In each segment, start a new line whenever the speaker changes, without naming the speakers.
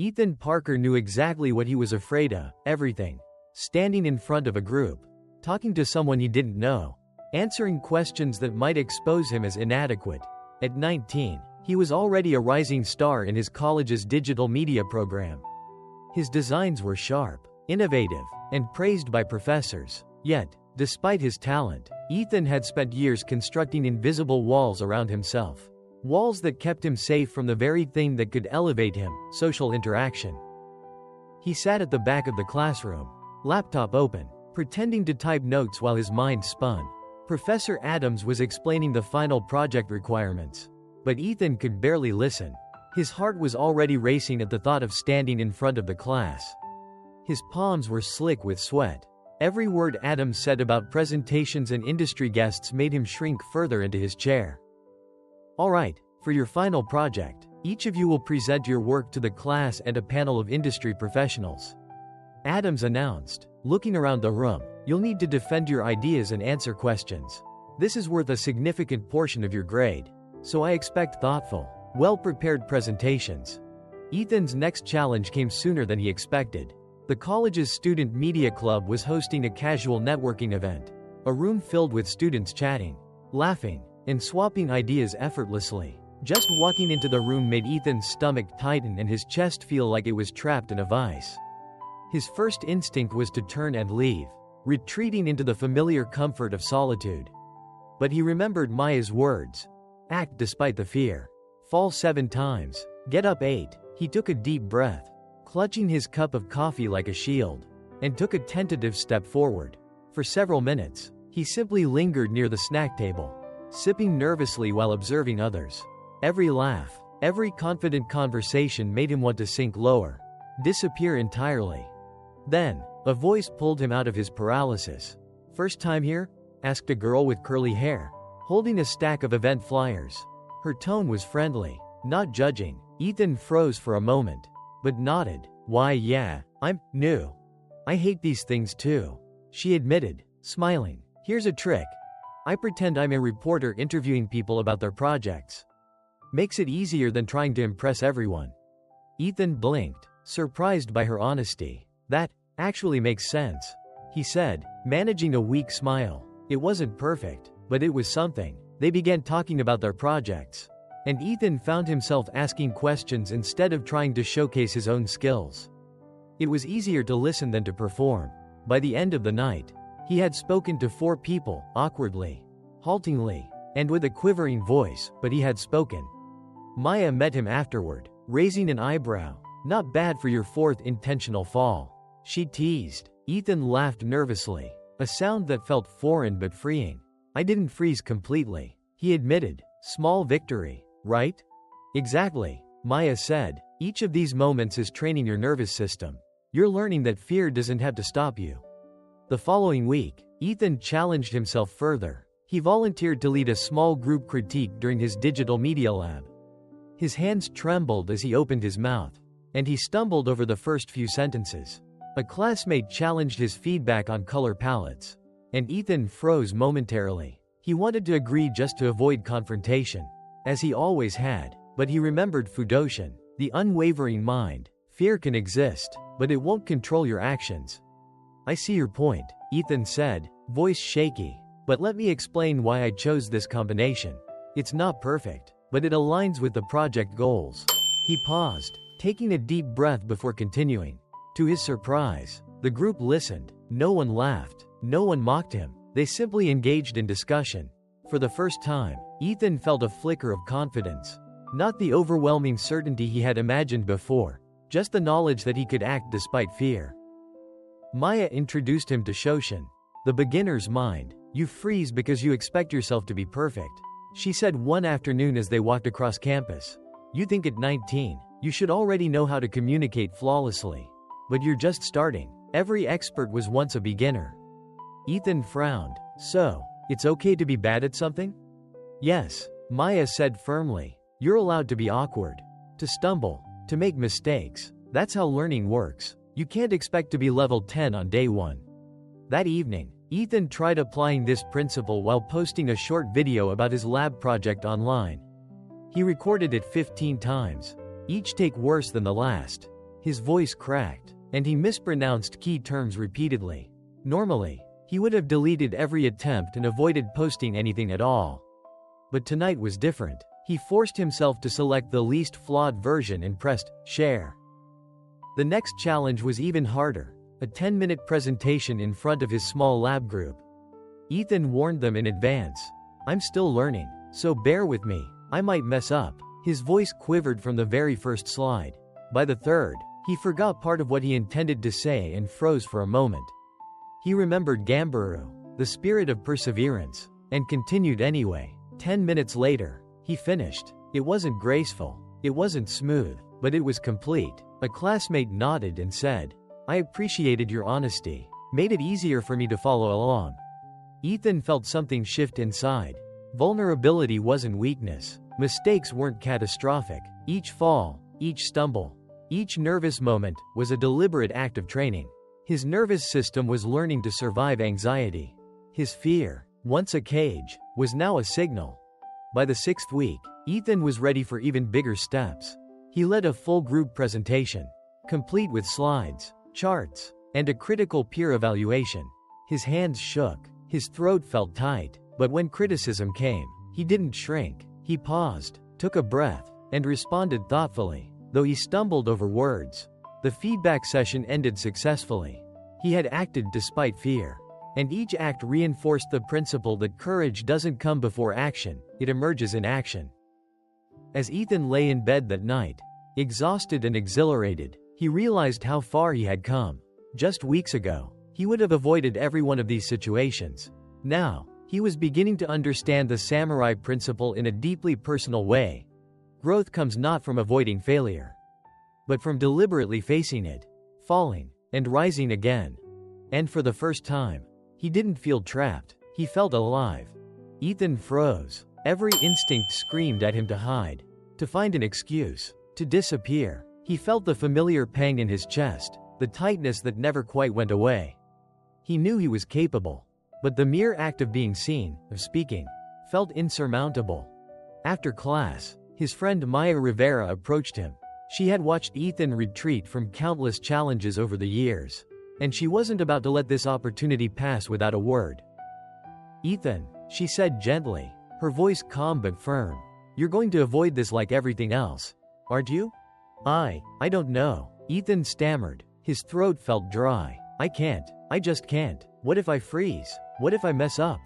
Ethan Parker knew exactly what he was afraid of, everything. Standing in front of a group. Talking to someone he didn't know. Answering questions that might expose him as inadequate. At 19, he was already a rising star in his college's digital media program. His designs were sharp, innovative, and praised by professors. Yet, despite his talent, Ethan had spent years constructing invisible walls around himself. Walls that kept him safe from the very thing that could elevate him, social interaction. He sat at the back of the classroom, laptop open, pretending to type notes while his mind spun. Professor Adams was explaining the final project requirements. But Ethan could barely listen. His heart was already racing at the thought of standing in front of the class. His palms were slick with sweat. Every word Adams said about presentations and industry guests made him shrink further into his chair. "All right, for your final project, each of you will present your work to the class and a panel of industry professionals," Adams announced. Looking around the room, "You'll need to defend your ideas and answer questions. This is worth a significant portion of your grade. So I expect thoughtful, well-prepared presentations." Ethan's next challenge came sooner than he expected. The college's student media club was hosting a casual networking event. A room filled with students chatting, laughing, and swapping ideas effortlessly. Just walking into the room made Ethan's stomach tighten and his chest feel like it was trapped in a vice. His first instinct was to turn and leave, retreating into the familiar comfort of solitude. But he remembered Maya's words. Act despite the fear. Fall 7 times. Get up 8. He took a deep breath, clutching his cup of coffee like a shield, and took a tentative step forward. For several minutes, he simply lingered near the snack table, sipping nervously while observing others. Every laugh, every confident conversation made him want to sink lower, disappear entirely. Then, a voice pulled him out of his paralysis. "First time here?" asked a girl with curly hair, holding a stack of event flyers. Her tone was friendly, not judging. Ethan froze for a moment, but nodded. "Why, yeah, I'm new. I hate these things too," she admitted, smiling. "Here's a trick. I pretend I'm a reporter interviewing people about their projects. Makes it easier than trying to impress everyone." Ethan blinked, surprised by her honesty. "That actually makes sense," he said, managing a weak smile. It wasn't perfect, but it was something. They began talking about their projects, and Ethan found himself asking questions instead of trying to showcase his own skills. It was easier to listen than to perform. By the end of the night, he had spoken to 4 people, awkwardly, haltingly, and with a quivering voice, but he had spoken. Maya met him afterward, raising an eyebrow. "Not bad for your 4th intentional fall," she teased. Ethan laughed nervously, a sound that felt foreign but freeing. "I didn't freeze completely," he admitted. "Small victory, right?" "Exactly," Maya said. "Each of these moments is training your nervous system. You're learning that fear doesn't have to stop you." The following week, Ethan challenged himself further. He volunteered to lead a small group critique during his digital media lab. His hands trembled as he opened his mouth, and he stumbled over the first few sentences. A classmate challenged his feedback on color palettes, and Ethan froze momentarily. He wanted to agree just to avoid confrontation, as he always had, but he remembered Fudoshin, the unwavering mind. Fear can exist, but it won't control your actions. "I see your point," Ethan said, voice shaky, "but let me explain why I chose this combination. It's not perfect, but it aligns with the project goals." He paused, taking a deep breath before continuing. To his surprise, the group listened. No one laughed, no one mocked him. They simply engaged in discussion. For the first time, Ethan felt a flicker of confidence. Not the overwhelming certainty he had imagined before, just the knowledge that he could act despite fear. Maya introduced him to Shoshin, the beginner's mind. "You freeze because you expect yourself to be perfect," she said one afternoon as they walked across campus. "You think at 19, you should already know how to communicate flawlessly. But you're just starting. Every expert was once a beginner." Ethan frowned. "So, it's okay to be bad at something?" "Yes," Maya said firmly. "You're allowed to be awkward, to stumble, to make mistakes. That's how learning works. You can't expect to be level 10 on day 1. That evening, Ethan tried applying this principle while posting a short video about his lab project online. He recorded it 15 times, each take worse than the last. His voice cracked, and he mispronounced key terms repeatedly. Normally, he would have deleted every attempt and avoided posting anything at all. But tonight was different. He forced himself to select the least flawed version and pressed share. The next challenge was even harder, a 10-minute presentation in front of his small lab group. Ethan warned them in advance. "I'm still learning, so bear with me, I might mess up." His voice quivered from the very first slide. By the third, he forgot part of what he intended to say and froze for a moment. He remembered Gamburu, the spirit of perseverance, and continued anyway. 10 minutes later, he finished. It wasn't graceful, it wasn't smooth, but it was complete. A classmate nodded and said, "I appreciated your honesty. Made it easier for me to follow along." Ethan felt something shift inside. Vulnerability wasn't weakness. Mistakes weren't catastrophic. Each fall, each stumble, each nervous moment was a deliberate act of training. His nervous system was learning to survive anxiety. His fear, once a cage, was now a signal. By the 6th week, Ethan was ready for even bigger steps. He led a full group presentation, complete with slides, charts, and a critical peer evaluation. His hands shook, his throat felt tight, but when criticism came, he didn't shrink. He paused, took a breath, and responded thoughtfully, though he stumbled over words. The feedback session ended successfully. He had acted despite fear, and each act reinforced the principle that courage doesn't come before action, it emerges in action. As Ethan lay in bed that night, exhausted and exhilarated, he realized how far he had come. Just weeks ago, he would have avoided every one of these situations. Now, he was beginning to understand the samurai principle in a deeply personal way. Growth comes not from avoiding failure, but from deliberately facing it, falling, and rising again. And for the first time, he didn't feel trapped, he felt alive. Ethan froze. Every instinct screamed at him to hide, to find an excuse, to disappear. He felt the familiar pang in his chest, the tightness that never quite went away. He knew he was capable, but the mere act of being seen, of speaking, felt insurmountable. After class, his friend Maya Rivera approached him. She had watched Ethan retreat from countless challenges over the years, and she wasn't about to let this opportunity pass without a word. "Ethan," she said gently, her voice calm but firm, "you're going to avoid this like everything else, aren't you?" I don't know," Ethan stammered. His throat felt dry. I just can't. What if I freeze? What if I mess up?"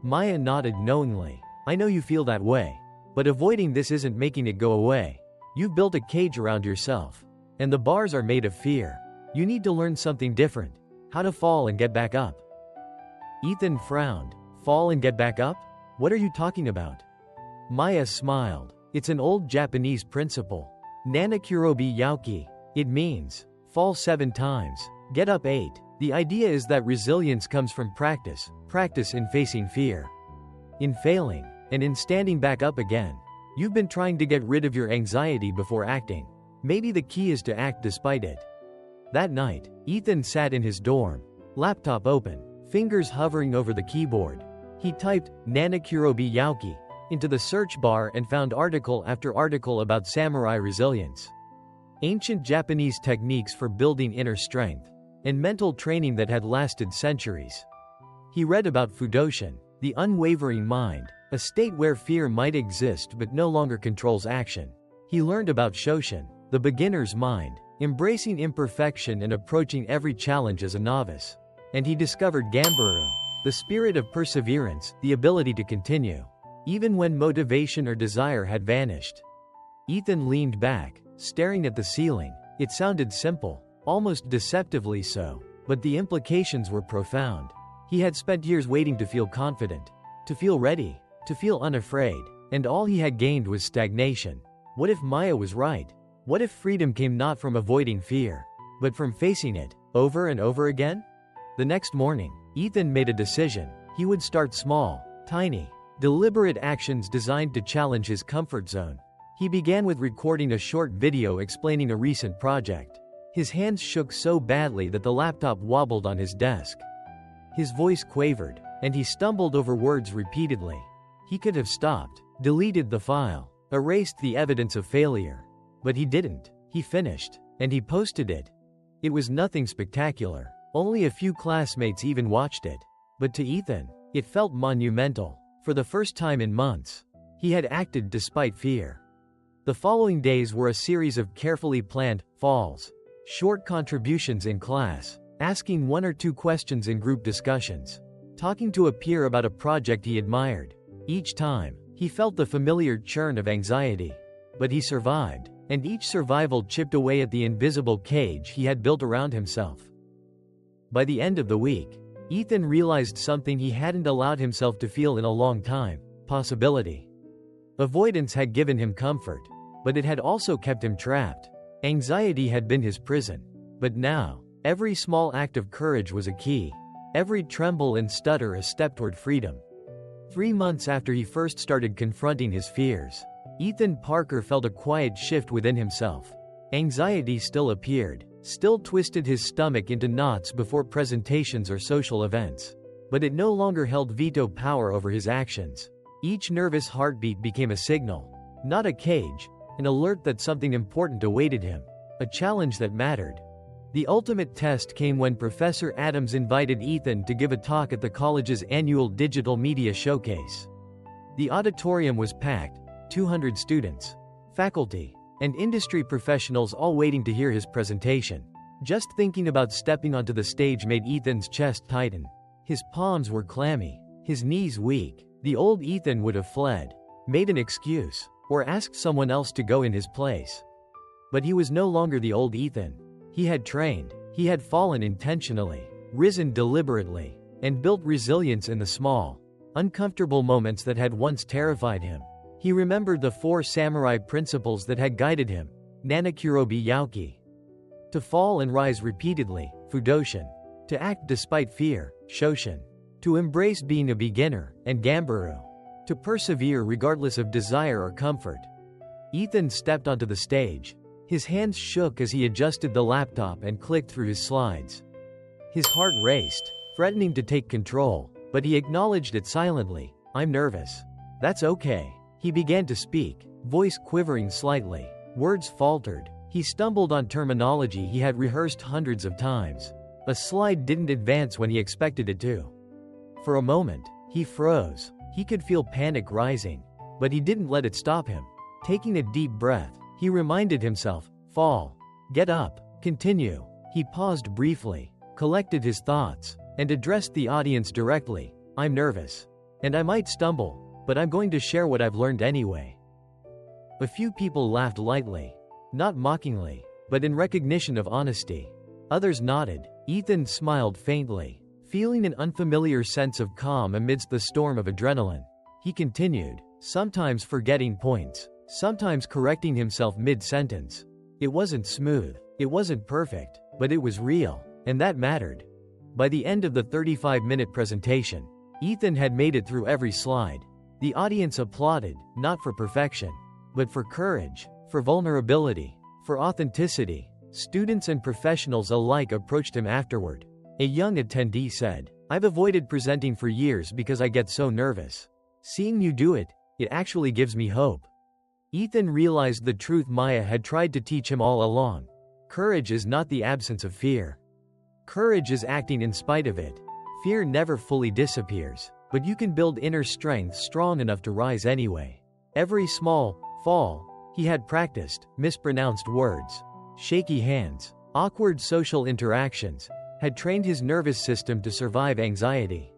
Maya nodded knowingly. "I know you feel that way. But avoiding this isn't making it go away. You've built a cage around yourself. And the bars are made of fear. You need to learn something different. How to fall and get back up." Ethan frowned. "Fall and get back up? What are you talking about?" Maya smiled. "It's an old Japanese principle. Nanakurobi Yaoki. It means, fall 7 times, get up 8. The idea is that resilience comes from practice in facing fear, in failing, and in standing back up again. You've been trying to get rid of your anxiety before acting. Maybe the key is to act despite it." That night, Ethan sat in his dorm, laptop open, fingers hovering over the keyboard. He typed Nanakurobi Yaoki into the search bar and found article after article about samurai resilience. Ancient Japanese techniques for building inner strength and mental training that had lasted centuries. He read about Fudoshin, the unwavering mind, a state where fear might exist but no longer controls action. He learned about Shoshin, the beginner's mind, embracing imperfection and approaching every challenge as a novice. And he discovered Gamburu, the spirit of perseverance, the ability to continue, even when motivation or desire had vanished. Ethan leaned back, staring at the ceiling. It sounded simple, almost deceptively so, but the implications were profound. He had spent years waiting to feel confident, to feel ready, to feel unafraid, and all he had gained was stagnation. What if Maya was right? What if freedom came not from avoiding fear, but from facing it, over and over again? The next morning, Ethan made a decision. He would start small, tiny, deliberate actions designed to challenge his comfort zone. He began with recording a short video explaining a recent project. His hands shook so badly that the laptop wobbled on his desk. His voice quavered, and he stumbled over words repeatedly. He could have stopped, deleted the file, erased the evidence of failure. But he didn't. He finished. and he posted it. It was nothing spectacular. Only a few classmates even watched it. But to Ethan, it felt monumental. For the first time in months, he had acted despite fear. The following days were a series of carefully planned falls, short contributions in class, asking 1 or 2 questions in group discussions, talking to a peer about a project he admired. Each time, he felt the familiar churn of anxiety. But he survived, and each survival chipped away at the invisible cage he had built around himself. By the end of the week, Ethan realized something he hadn't allowed himself to feel in a long time: possibility. Avoidance had given him comfort, but it had also kept him trapped. Anxiety had been his prison. But now, every small act of courage was a key. Every tremble and stutter a step toward freedom. 3 months after he first started confronting his fears, Ethan Parker felt a quiet shift within himself. Anxiety still appeared, still twisted his stomach into knots before presentations or social events. But it no longer held veto power over his actions. Each nervous heartbeat became a signal, not a cage, an alert that something important awaited him, a challenge that mattered. The ultimate test came when Professor Adams invited Ethan to give a talk at the college's annual digital media showcase. The auditorium was packed, 200 students, faculty, and industry professionals all waiting to hear his presentation. Just thinking about stepping onto the stage made Ethan's chest tighten. His palms were clammy, his knees weak. The old Ethan would have fled, made an excuse, or asked someone else to go in his place. But he was no longer the old Ethan. He had trained, he had fallen intentionally, risen deliberately, and built resilience in the small, uncomfortable moments that had once terrified him. He remembered the 4 samurai principles that had guided him: Nanakurobi Yaoki. To fall and rise repeatedly, Fudoshin. To act despite fear, Shoshin. To embrace being a beginner, and Gambaru. To persevere regardless of desire or comfort. Ethan stepped onto the stage. His hands shook as he adjusted the laptop and clicked through his slides. His heart raced, threatening to take control, but he acknowledged it silently. "I'm nervous." "That's okay." He began to speak, voice quivering slightly. Words faltered. He stumbled on terminology he had rehearsed hundreds of times. A slide didn't advance when he expected it to. For a moment, he froze. He could feel panic rising, but he didn't let it stop him. Taking a deep breath, he reminded himself, "Fall. Get up. Continue." He paused briefly, collected his thoughts, and addressed the audience directly. "I'm nervous. And I might stumble, but I'm going to share what I've learned anyway." A few people laughed lightly, not mockingly, but in recognition of honesty. Others nodded. Ethan smiled faintly, feeling an unfamiliar sense of calm amidst the storm of adrenaline. He continued, sometimes forgetting points, sometimes correcting himself mid-sentence. It wasn't smooth, it wasn't perfect, but it was real, and that mattered. By the end of the 35-minute presentation, Ethan had made it through every slide. The audience applauded, not for perfection, but for courage, for vulnerability, for authenticity. Students and professionals alike approached him afterward. A young attendee said, "I've avoided presenting for years because I get so nervous. Seeing you do it, it actually gives me hope." Ethan realized the truth Maya had tried to teach him all along. Courage is not the absence of fear. Courage is acting in spite of it. Fear never fully disappears, but you can build inner strength strong enough to rise anyway. Every small fall he had practiced, mispronounced words, shaky hands, awkward social interactions, had trained his nervous system to survive anxiety.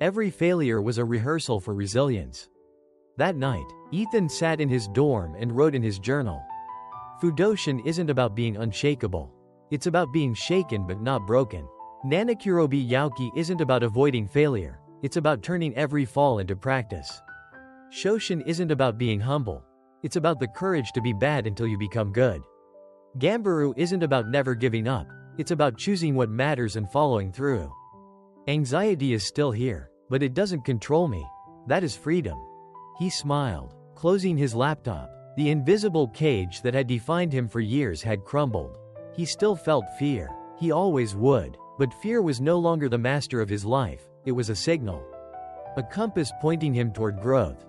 Every failure was a rehearsal for resilience. That night, Ethan sat in his dorm and wrote in his journal. Fudoshin isn't about being unshakable. It's about being shaken but not broken. Nanakurobi Yaoki isn't about avoiding failure. It's about turning every fall into practice. Shoshin isn't about being humble. It's about the courage to be bad until you become good. Gambaru isn't about never giving up. It's about choosing what matters and following through. Anxiety is still here, but it doesn't control me. That is freedom. He smiled, closing his laptop. The invisible cage that had defined him for years had crumbled. He still felt fear. He always would, but fear was no longer the master of his life. It was a signal, a compass pointing him toward growth.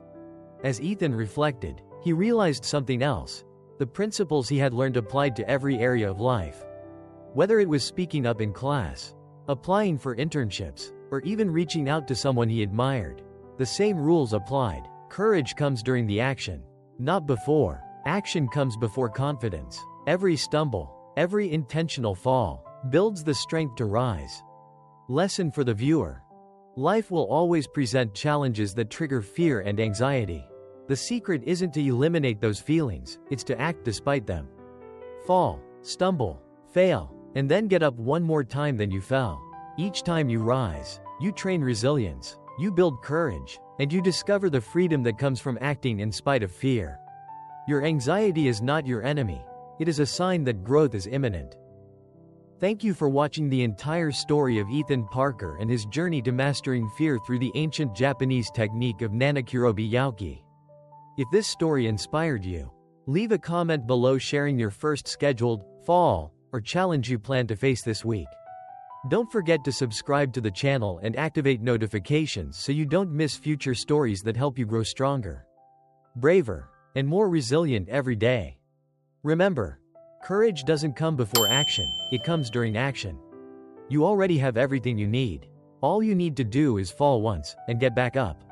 As Ethan reflected, he realized something else. The principles he had learned applied to every area of life. Whether it was speaking up in class, applying for internships, or even reaching out to someone he admired, the same rules applied. Courage comes during the action, not before. Action comes before confidence. Every stumble, every intentional fall, builds the strength to rise. Lesson for the viewer. Life will always present challenges that trigger fear and anxiety. The secret isn't to eliminate those feelings, it's to act despite them. Fall, stumble, fail, and then get up one more time than you fell. Each time you rise, you train resilience, you build courage, and you discover the freedom that comes from acting in spite of fear. Your anxiety is not your enemy. It is a sign that growth is imminent. Thank you for watching the entire story of Ethan Parker and his journey to mastering fear through the ancient Japanese technique of Nanakurobi Yaoki. If this story inspired you, leave a comment below sharing your first scheduled fall or challenge you plan to face this week. Don't forget to subscribe to the channel and activate notifications so you don't miss future stories that help you grow stronger, braver, and more resilient every day. Remember, courage doesn't come before action, it comes during action. You already have everything you need. All you need to do is fall once and get back up.